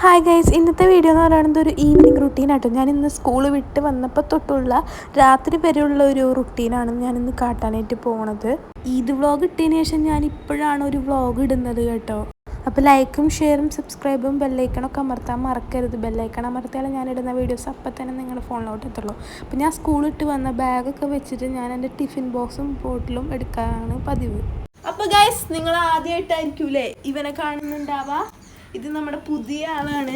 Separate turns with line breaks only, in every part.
Hi guys, ഇന്നത്തെ video എന്ന് പറയുന്നത് ഒരു ഈവനിങ് റുട്ടീനാട്ടോ. ഞാൻ ഇന്ന് സ്കൂൾ വിട്ട് വന്നപ്പോൾ തൊട്ടുള്ള രാത്രി വരെയുള്ള ഒരു റുട്ടീനാണ് ഞാനിന്ന് കാട്ടാനായിട്ട് പോണത്. ഈദ് വ്ളോഗ് ഇട്ടതിന് ശേഷം ഞാൻ ഇപ്പോഴാണ് ഒരു വ്ളോഗ് ഇടുന്നത് കേട്ടോ. അപ്പോൾ ലൈക്കും ഷെയറും സബ്സ്ക്രൈബും ബെല്ലൈക്കണൊക്കെ അമർത്താൻ മറക്കരുത്. ബെല്ലൈക്കൺ അമർത്തിയാലും ഞാനിടുന്ന വീഡിയോസ് അപ്പം തന്നെ നിങ്ങളുടെ ഫോണിലോട്ട് എത്തുള്ളൂ. അപ്പോൾ ഞാൻ സ്കൂളിട്ട് വന്ന ബാഗൊക്കെ വെച്ചിട്ട് ഞാൻ എൻ്റെ ടിഫിൻ ബോക്സും ബോട്ടിലും എടുക്കാനാണ് പതിവ്. അപ്പോൾ ഗൈസ്, നിങ്ങൾ ആദ്യമായിട്ടായിരിക്കൂലേ ഇവനെ കാണുന്നുണ്ടാവാ. ഇത് നമ്മുടെ പുതിയ ആളാണ്,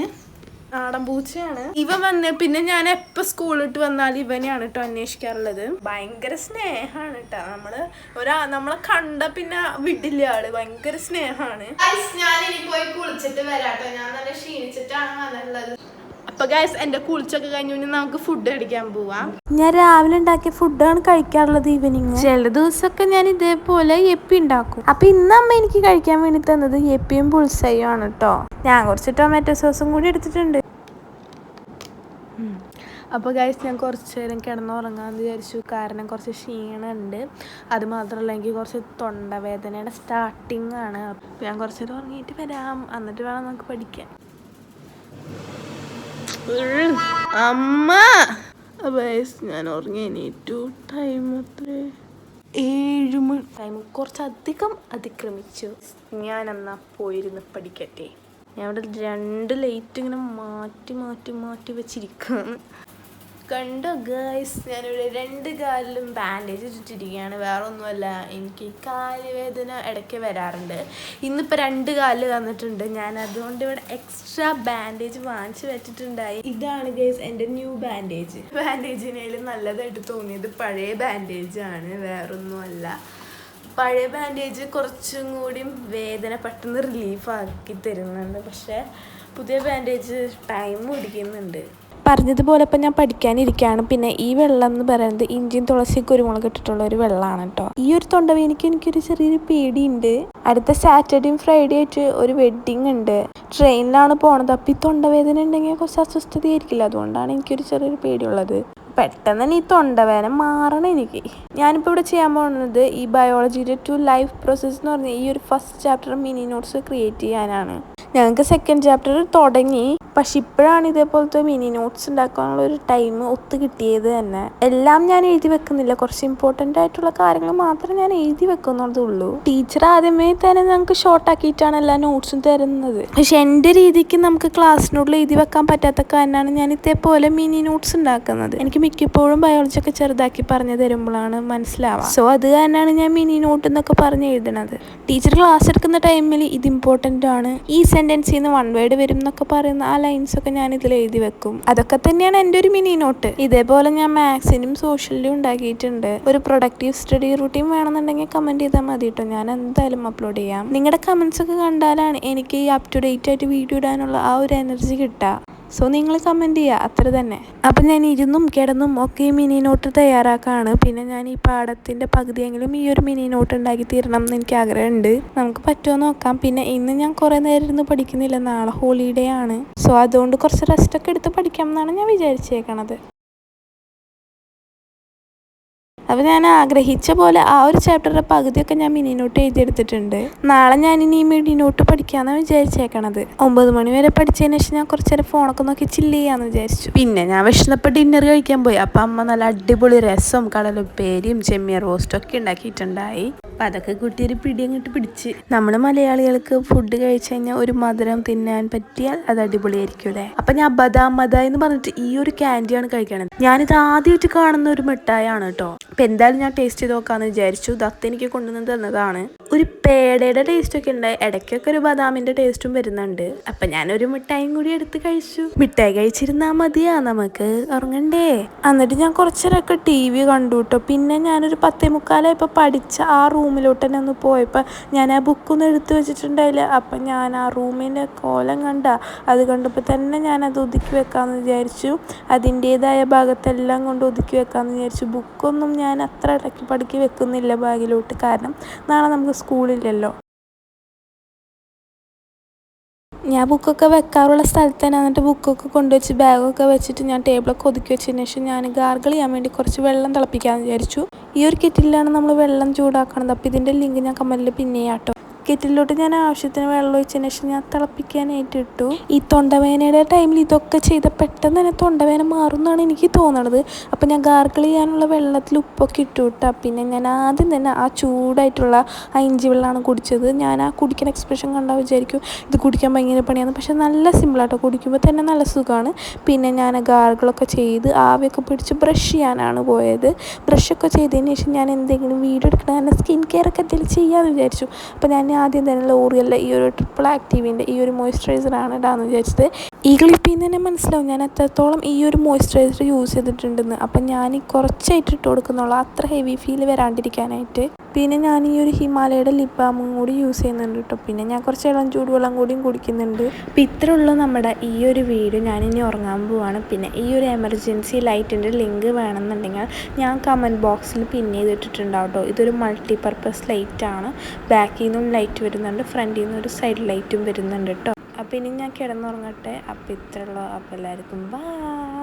നാടൻ പൂച്ചയാണ്. ഇവൻ വന്ന് പിന്നെ ഞാൻ എപ്പോൾ സ്കൂളിട്ട് വന്നാലും ഇവനെയാണ് കേട്ടോ അന്വേഷിക്കാറുള്ളത്. ഭയങ്കര സ്നേഹമാണ് കേട്ടോ. നമ്മളെ കണ്ട പിന്നെ വിടില്ല ആള്. ഭയങ്കര സ്നേഹമാണ്. ഞാൻ ഇനി പോയി കുളിച്ചിട്ട് വരാട്ടോ. ഞാൻ നല്ല ക്ഷീണിച്ചിട്ടാണ് വന്നിട്ടുള്ളത്. അപ്പൊ ഗൈസ്, എന്റെ കുളിച്ചൊക്കെ കഴിഞ്ഞു നമുക്ക് ഫുഡ് അടിക്കാൻ പോവാം. ഞാൻ രാവിലെ ഉണ്ടാക്കിയ ഫുഡാണ് കഴിക്കാറുള്ളത് ഈവനിങ്. ചില ദിവസമൊക്കെ ഞാൻ ഇതേപോലെ എപ്പി ഉണ്ടാക്കും. അപ്പൊ ഇന്ന് അമ്മ എനിക്ക് കഴിക്കാൻ വേണ്ടി തന്നത് എപ്പിയും പുൾസയും ആണ് കേട്ടോ. ഞാൻ കുറച്ച് ടൊമാറ്റോ സോസും കൂടി എടുത്തിട്ടുണ്ട്. അപ്പോൾ ഗൈസ്, ഞാൻ കുറച്ച് നേരം കിടന്നുറങ്ങാമെന്ന് വിചാരിച്ചു. കാരണം കുറച്ച് ക്ഷീണമുണ്ട്. അത് മാത്രമല്ല, എനിക്ക് കുറച്ച് തൊണ്ടവേദനയുടെ സ്റ്റാർട്ടിങ് ആണ്. അപ്പോൾ ഞാൻ കുറച്ച് നേരം ഉറങ്ങിയിട്ട് വരാം, എന്നിട്ട് വേണം നമുക്ക് പഠിക്കാൻ. അമ്മ ഞാൻ ഉറങ്ങി എണീറ്റു. ടൈം എത്ര? 7 മണി. ടൈം കുറച്ചധികം അതിക്രമിച്ചു. ഞാൻ എന്നാ പോയിരുന്ന് പഠിക്കട്ടെ. ഞാൻ ഇവിടെ 2 ലൈറ്റ് ഇങ്ങനെ മാറ്റി വെച്ചിരിക്കുകയാണ്. കണ്ടോ ഗൈസ്, ഞാനിവിടെ 2 കാലിലും ബാൻഡേജ് ഇട്ടിട്ടിരിക്കുകയാണ്. വേറെ ഒന്നുമല്ല, എനിക്ക് കാല് വേദന ഇടയ്ക്ക് വരാറുണ്ട്. ഇന്നിപ്പോൾ 2 കാലിൽ വന്നിട്ടുണ്ട്. ഞാൻ അതുകൊണ്ട് ഇവിടെ എക്സ്ട്രാ ബാൻഡേജ് വാങ്ങിച്ച് വെച്ചിട്ടുണ്ടായി. ഇതാണ് ഗൈസ് എൻ്റെ ന്യൂ ബാൻഡേജ്. ബാൻഡേജിനേലും നല്ലതായിട്ട് തോന്നിയത് പഴയ ബാൻഡേജാണ്, വേറൊന്നുമല്ല. പഴയ ബാൻഡേജ് കുറച്ചും കൂടി വേദന പെട്ടെന്ന് റിലീഫാക്കി തരുന്നുണ്ട്. പക്ഷേ പുതിയ ബാൻഡേജ് ടൈം പിടിക്കുന്നുണ്ട്. പറഞ്ഞതുപോലെ ഇപ്പം ഞാൻ പഠിക്കാനിരിക്കുകയാണ്. പിന്നെ ഈ വെള്ളം എന്ന് പറയുന്നത് ഇഞ്ചിയും തുളസി കുരുമുളക് ഇട്ടിട്ടുള്ള ഒരു വെള്ളമാണ് കേട്ടോ. ഈ ഒരു തൊണ്ടവേദനയ്ക്ക് എനിക്കൊരു ചെറിയൊരു പേടിയുണ്ട്. അടുത്ത സാറ്റർഡേയും ഫ്രൈഡേ ആയിട്ട് ഒരു വെഡ്ഡിങ് ഉണ്ട്. ട്രെയിനിലാണ് പോണത്. അപ്പം ഈ തൊണ്ടവേദന ഉണ്ടെങ്കിൽ കുറച്ച് അസ്വസ്ഥതയായിരിക്കില്ല. അതുകൊണ്ടാണ് എനിക്കൊരു ചെറിയൊരു പേടിയുള്ളത്. പെട്ടെന്ന് തന്നെ ഈ തൊണ്ടവേദന മാറണം എനിക്ക്. ഞാനിപ്പോൾ ഇവിടെ ചെയ്യാൻ പോകുന്നത് ഈ ബയോളജിയുടെ 2 ലൈഫ് പ്രോസസ്സ് എന്ന് പറഞ്ഞ ഈ ഒരു first chapter mini notes create ചെയ്യാനാണ്. ഞങ്ങൾക്ക് സെക്കൻഡ് ചാപ്റ്റർ തുടങ്ങി. പക്ഷെ ഇപ്പോഴാണ് ഇതേപോലത്തെ മിനി നോട്ട്സ് ഉണ്ടാക്കാനുള്ള ഒരു ടൈം ഒത്തു കിട്ടിയത് തന്നെ. എല്ലാം ഞാൻ എഴുതി വെക്കുന്നില്ല, കുറച്ച് ഇമ്പോർട്ടൻ്റ് ആയിട്ടുള്ള കാര്യങ്ങൾ മാത്രമേ ഞാൻ എഴുതി വെക്കുന്നതേ ഉള്ളൂ. ടീച്ചർ ആദ്യമേ തന്നെ ഞങ്ങൾക്ക് ഷോർട്ട് ആക്കിയിട്ടാണ് എല്ലാ നോട്ട്സും തരുന്നത്. പക്ഷെ എൻ്റെ രീതിക്ക് നമുക്ക് ക്ലാസ്സിനുള്ളിൽ എഴുതി വെക്കാൻ പറ്റാത്ത കാരണമാണ് ഞാൻ ഇതേപോലെ മിനി നോട്ട്സ് ഉണ്ടാക്കുന്നത്. എനിക്ക് മിക്കപ്പോഴും ബയോളജി ഒക്കെ ചെറുതാക്കി പറഞ്ഞു തരുമ്പോഴാണ് മനസ്സിലാവുക. സോ അത് കാരണമാണ് ഞാൻ മിനി നോട്ട് എന്നൊക്കെ പറഞ്ഞ് എഴുതണത്. ടീച്ചർ ക്ലാസ് എടുക്കുന്ന ടൈമിൽ ഇത് ഇമ്പോർട്ടൻ്റ് ആണ്, ഈ സെൻറ്റൻസിൽ നിന്ന് 1 വേർഡ് വരും എന്നൊക്കെ പറയുന്ന ആ ലൈൻസൊക്കെ ഞാൻ ഇതിൽ എഴുതി വെക്കും. അതൊക്കെ തന്നെയാണ് എൻ്റെ ഒരു മിനി നോട്ട്. ഇതേപോലെ ഞാൻ മാത്സിനും സോഷ്യലിനും ഉണ്ടാക്കിയിട്ടുണ്ട്. ഒരു പ്രൊഡക്റ്റീവ് സ്റ്റഡി റൂട്ടീൻ വേണമെന്നുണ്ടെങ്കിൽ കമൻറ്റ് ചെയ്താൽ മതി കേട്ടോ. ഞാൻ എന്തായാലും അപ്ലോഡ് ചെയ്യാം. നിങ്ങളുടെ കമൻസ് ഒക്കെ കണ്ടാലാണ് എനിക്ക് ഈ അപ് ടു ഡേറ്റ് ആയിട്ട് വീഡിയോ ഇടാനുള്ള ആ ഒരു എനർജി കിട്ടുക. സോ നിങ്ങൾ കമൻറ്റ് ചെയ്യുക, അത്ര തന്നെ. അപ്പം ഞാൻ ഇരുന്നും കിടന്നും ഒക്കെ മിനി നോട്ട് തയ്യാറാക്കാണ്. പിന്നെ ഞാൻ ഈ പാഠത്തിൻ്റെ പകുതിയെങ്കിലും ഈ ഒരു മിനി നോട്ട് ഉണ്ടാക്കി തീരണം എന്ന് എനിക്ക് ആഗ്രഹമുണ്ട്. നമുക്ക് പറ്റുമോ നോക്കാം. പിന്നെ ഇന്ന് ഞാൻ കുറേ നേരം ഇരുന്ന് പഠിക്കുന്നില്ല, നാളെ ഹോളിഡേ ആണ്. സോ അതുകൊണ്ട് കുറച്ച് റെസ്റ്റൊക്കെ എടുത്ത് പഠിക്കാം എന്നാണ് ഞാൻ വിചാരിച്ചേക്കണത്. അപ്പോൾ ഞാൻ ആഗ്രഹിച്ച പോലെ ആ ഒരു ചാപ്റ്ററിൻ്റെ പകുതിയൊക്കെ ഞാൻ മിനി നോട്ട് എഴുതിയെടുത്തിട്ടുണ്ട്. നാളെ ഞാൻ ഇനി ഈ മിനി നോട്ട് പഠിക്കാമെന്നാണ് വിചാരിച്ചേക്കണത്. 9 മണി വരെ പഠിച്ചതിന് ശേഷം ഞാൻ കുറച്ച് നേരം ഫോണൊക്കെ നോക്കി ചില്ല് ചെയ്യാമെന്ന് വിചാരിച്ചു. പിന്നെ ഞാൻ വിശന്നപ്പോൾ ഡിന്നർ കഴിക്കാൻ പോയി. അപ്പം അമ്മ നല്ല അടിപൊളി രസവും കടലുപ്പേരിയും ചെമ്മീൻ റോസ്റ്റും ഒക്കെ ഉണ്ടാക്കിയിട്ടുണ്ടായി. അപ്പം അതൊക്കെ കൂട്ടി ഒരു പിടി അങ്ങോട്ട് പിടിച്ച്. നമ്മൾ മലയാളികൾക്ക് ഫുഡ് കഴിച്ചു കഴിഞ്ഞാൽ ഒരു മധുരം തിന്നാൻ പറ്റിയാൽ അത് അടിപൊളിയായിരിക്കും അല്ലേ. അപ്പം ഞാൻ ബദാം എന്ന് പറഞ്ഞിട്ട് ഈ ഒരു ക്യാൻഡിയാണ് കഴിക്കണത്. ഞാനിത് ആദ്യമായിട്ട് കാണുന്ന ഒരു മിഠായാണ് കേട്ടോ. അപ്പം എന്തായാലും ഞാൻ ടേസ്റ്റ് ചെയ്ത് നോക്കാമെന്ന് വിചാരിച്ചു. ദത്ത് എനിക്ക് കൊണ്ടുവന്ന് തന്നതാണ്. ഒരു പേടയുടെ ടേസ്റ്റൊക്കെ ഉണ്ട്, ഇടയ്ക്കൊക്കെ ഒരു ബദാമിൻ്റെ ടേസ്റ്റും വരുന്നുണ്ട്. അപ്പം ഞാനൊരു മിഠായും കൂടി എടുത്ത് കഴിച്ചു. മിഠായി കഴിച്ചിരുന്നാൽ മതിയാ, നമുക്ക് ഉറങ്ങണ്ടേ. എന്നിട്ട് ഞാൻ കുറച്ചേരൊക്കെ TV കണ്ടു കേട്ടോ. പിന്നെ ഞാനൊരു 10:45 പഠിച്ച ആ റൂമിലോട്ട് തന്നെ ഒന്ന് പോയപ്പോൾ ഞാൻ ആ ബുക്കൊന്നും എടുത്ത് വെച്ചിട്ടുണ്ടായില്ല. അപ്പം ഞാൻ ആ റൂമിൻ്റെ കോലം അത് കണ്ടപ്പോൾ തന്നെ ഞാനത് ഒതുക്കി വെക്കാമെന്ന് വിചാരിച്ചു. അതിൻ്റേതായ ഭാഗത്തെല്ലാം കൊണ്ട് ഒതുക്കി വെക്കാമെന്ന് വിചാരിച്ചു. ബുക്കൊന്നും ഞാൻ അത്ര ഇടയ്ക്ക് പഠിക്കി വെക്കുന്നില്ല ബാഗിലോട്ട്. കാരണം നാളെ നമുക്ക് സ്കൂളില്ലല്ലോ. ഞാൻ ബുക്കൊക്കെ വെക്കാറുള്ള സ്ഥലത്ത് തന്നെ എന്നിട്ട് ബുക്കൊക്കെ കൊണ്ടുവച്ച് ബാഗൊക്കെ വെച്ചിട്ട് ഞാൻ ടേബിളൊക്കെ ഒതുക്കി വെച്ചതിന് ശേഷം ഞാൻ ഗാർഗിൾ ചെയ്യാൻ വേണ്ടി കുറച്ച് വെള്ളം തിളപ്പിക്കാമെന്ന് വിചാരിച്ചു. ഈ ഒരു കെറ്റിലാണ് നമ്മൾ വെള്ളം ചൂടാക്കണത്. അപ്പോൾ ഇതിൻ്റെ ലിങ്ക് ഞാൻ കമൻറ്റിൽ പിന്നെ ചെയ്യാം കേട്ടോ. കെറ്റിലോട്ട് ഞാൻ ആവശ്യത്തിന് വെള്ളം ഒഴിച്ചതിന് ശേഷം ഞാൻ തിളപ്പിക്കാനായിട്ട് ഇട്ടു. ഈ തൊണ്ടവേദനയുടെ ടൈമിൽ ഇതൊക്കെ ചെയ്ത പെട്ടെന്ന് തന്നെ തൊണ്ടവേദന മാറും എന്നാണ് എനിക്ക് തോന്നണത്. അപ്പോൾ ഞാൻ ഗാർഗിൾ ചെയ്യാനുള്ള വെള്ളത്തിൽ ഉപ്പൊക്കെ ഇട്ടു കേട്ടോ. പിന്നെ ഞാൻ ആദ്യം തന്നെ ആ ചൂടായിട്ടുള്ള ആ ഇഞ്ചി വെള്ളമാണ് കുടിച്ചത്. ഞാൻ ആ കുടിക്കുന്ന എക്സ്പ്രഷൻ കണ്ടാൽ വിചാരിക്കും ഇത് കുടിക്കാൻ ഭയങ്കര പണിയാണ്, പക്ഷെ നല്ല സിമ്പിളാട്ടോ, കുടിക്കുമ്പോൾ തന്നെ നല്ല സുഖമാണ്. പിന്നെ ഞാൻ ഗാർഗിളൊക്കെ ചെയ്ത് ആവിയൊക്കെ പിടിച്ച് ബ്രഷ് ചെയ്യാനാണ് പോയത്. ബ്രഷൊക്കെ ചെയ്തതിന് ശേഷം ഞാൻ എന്തെങ്കിലും വീഡിയോ എടുക്കണം, കാരണം സ്കിൻ കെയർ ഒക്കെ എന്തെങ്കിലും ചെയ്യാമെന്ന് വിചാരിച്ചു. അപ്പോൾ ഞാൻ ആദ്യം തന്നെ ലോറിയലിലെ ഈ ഒരു ട്രിപ്പിൾ ആക്റ്റീവിൻ്റെ ഈ ഒരു മോയ്സ്ചറൈസറാണ് ഇടാമെന്ന് വിചാരിച്ചത്. ഈ ക്ലിപ്പിൽ നിന്ന് തന്നെ മനസ്സിലാവും ഞാൻ എത്രത്തോളം ഈ ഒരു മോയ്സ്ചറൈസർ യൂസ് ചെയ്തിട്ടുണ്ടെന്ന്. അപ്പം ഞാൻ കുറച്ചായിട്ട് ഇട്ട് കൊടുക്കുന്നുള്ളൂ, അത്ര ഹെവി ഫീൽ വരാണ്ടിരിക്കാനായിട്ട്. പിന്നെ ഞാൻ ഈ ഒരു ഹിമാലയയുടെ ലിപ് ബാമും കൂടി യൂസ് ചെയ്യുന്നുണ്ട് കേട്ടോ. പിന്നെ ഞാൻ കുറച്ച് ഇളം ചൂടുവെള്ളം കൂടിയും കുടിക്കുന്നുണ്ട്. അപ്പോൾ ഇത്രേ ഉള്ളൂ നമ്മുടെ ഈ ഒരു വീഡിയോ. ഞാനിനി ഉറങ്ങാൻ പോവാണ്. പിന്നെ ഈ ഒരു എമർജൻസി ലൈറ്റിൻ്റെ ലിങ്ക് വേണമെന്നുണ്ടെങ്കിൽ ഞാൻ കമൻറ്റ് ബോക്സിൽ പിൻ ചെയ്തിട്ടുണ്ടാവും കേട്ടോ. ഇതൊരു മൾട്ടിപർപ്പസ് ലൈറ്റാണ്. ബാക്കിൽ നിന്നും ലൈറ്റ് വരുന്നുണ്ട്, ഫ്രണ്ടിൽ നിന്നും ഒരു സൈഡ് ലൈറ്റും വരുന്നുണ്ട് കേട്ടോ. അപ്പോൾ ഇനി ഞാൻ കിടന്നുറങ്ങട്ടെ. അപ്പോൾ ഇത്രയുള്ളൂ. അപ്പോൾ എല്ലാവർക്കും ബൈ.